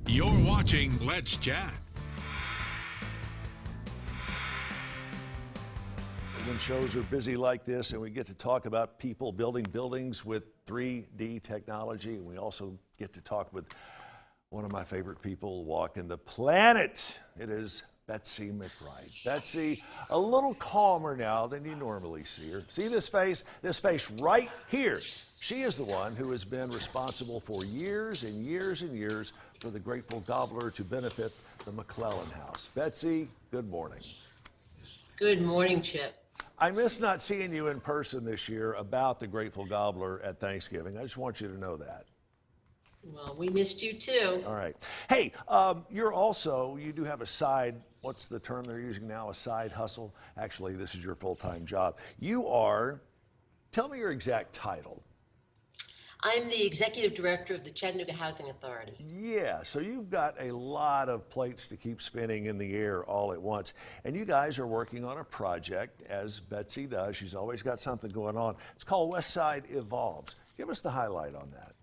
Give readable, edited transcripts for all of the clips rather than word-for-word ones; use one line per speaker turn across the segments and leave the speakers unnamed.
You're watching Let's Chat.
When shows are busy like this and we get to talk about people building buildings with 3D technology, and we also get to talk with one of my favorite people walking the planet. It is Betsy McBride. Betsy, a little calmer now than you normally see her. See this face? This face right here. She is the one who has been responsible for years and years and years for the Grateful Gobbler to benefit the McClellan House. Betsy, good morning.
Good morning, Chip.
I miss not seeing you in person this year about the Grateful Gobbler at Thanksgiving. I just want you to know that.
Well, we missed you too.
All right. Hey, you do have a side, what's the term they're using now, a side hustle? Actually, this is your full-time job. Tell me your exact title.
I'm the Executive Director of the Chattanooga Housing Authority.
Yeah, so you've got a lot of plates to keep spinning in the air all at once. And you guys are working on a project, as Betsy does. She's always got something going on. It's called Westside Evolves. Give us the highlight on that.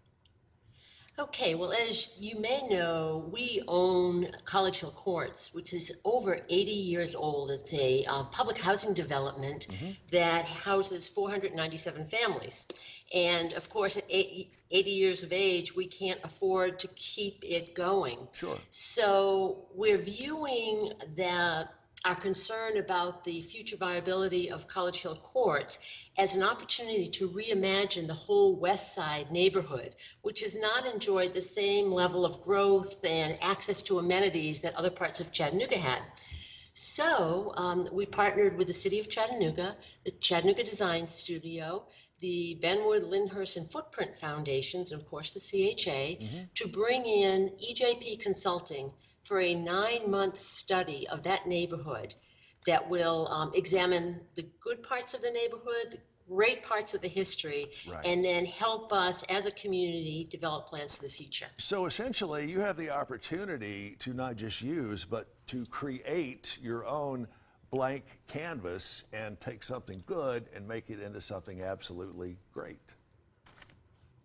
Okay, well, as you may know, we own College Hill Courts, which is over 80 years old. It's a public housing development that houses 497 families. And of course, at 80 years of age, we can't afford to keep it going.
Sure.
So we're viewing our concern about the future viability of College Hill Courts as an opportunity to reimagine the whole West Side neighborhood, which has not enjoyed the same level of growth and access to amenities that other parts of Chattanooga had. So we partnered with the City of Chattanooga, the Chattanooga Design Studio, the Benwood, Lyndhurst, and Footprint Foundations, and of course the CHA, to bring in EJP Consulting for a 9-month study of that neighborhood that will examine the good parts of the neighborhood, the great parts of the history, and then help us as a community develop plans for the future.
So essentially, you have the opportunity to not just use, but to create your own blank canvas and take something good and make it into something absolutely great.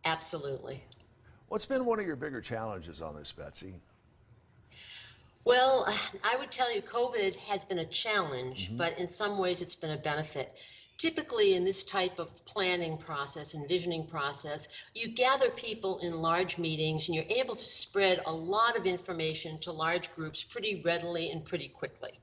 Absolutely.
What's been one of your bigger challenges on this, Betsy?
Well, I would tell you COVID has been a challenge, but in some ways it's been a benefit. Typically in this type of planning process, envisioning process, you gather people in large meetings and you're able to spread a lot of information to large groups pretty readily and pretty quickly.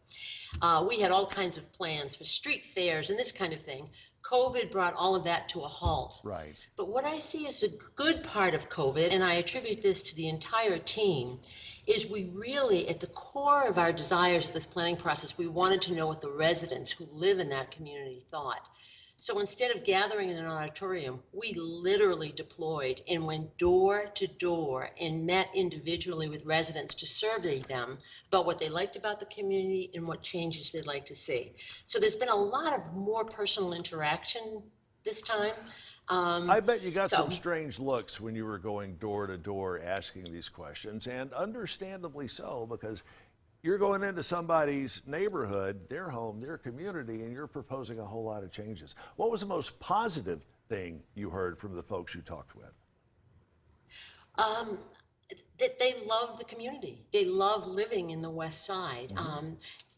We had all kinds of plans for street fairs and this kind of thing. COVID brought all of that to a halt.
Right.
But what I see as a good part of COVID, and I attribute this to the entire team, is we really, at the core of our desires of this planning process, we wanted to know what the residents who live in that community thought. So instead of gathering in an auditorium, we literally deployed and went door to door and met individually with residents to survey them about what they liked about the community and what changes they'd like to see. So there's been a lot of more personal interaction this time.
I bet you got some strange looks when you were going door to door asking these questions, and understandably so, because you're going into somebody's neighborhood, their home, their community, and you're proposing a whole lot of changes. What was the most positive thing you heard from the folks you talked with?
That they love the community. They love living in the West Side,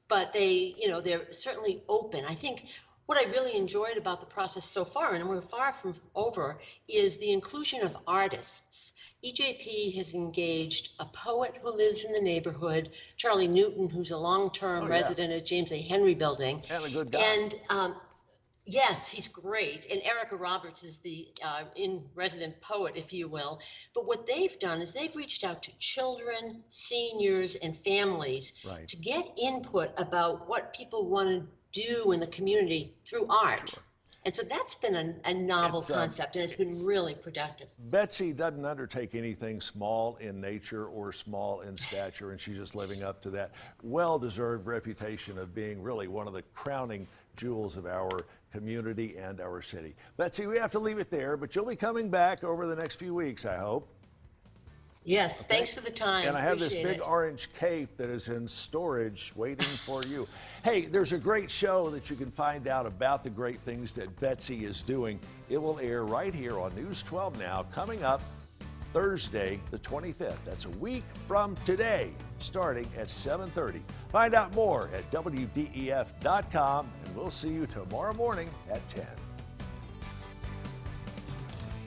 but they're certainly open. I think what I really enjoyed about the process so far, and we're far from over, is the inclusion of artists. EJP has engaged a poet who lives in the neighborhood, Charlie Newton, who's a long-term resident at James A. Henry Building.
And a good guy.
And yes, he's great. And Erica Roberts is the in-resident poet, if you will. But what they've done is they've reached out to children, seniors, and families to get input about what people want to do in the community through art. Sure. And so that's been a novel concept, and it's been really productive.
Betsy doesn't undertake anything small in nature or small in stature, and she's just living up to that well-deserved reputation of being really one of the crowning jewels of our community and our city. Betsy, we have to leave it there, but you'll be coming back over the next few weeks, I hope.
Yes, okay. Thanks for the time.
And I have this big orange cape that is in storage waiting for you. Hey, there's a great show that you can find out about the great things that Betsy is doing. It will air right here on News 12 Now, coming up Thursday, the 25th. That's a week from today, starting at 7:30. Find out more at WDEF.com, and we'll see you tomorrow morning at 10.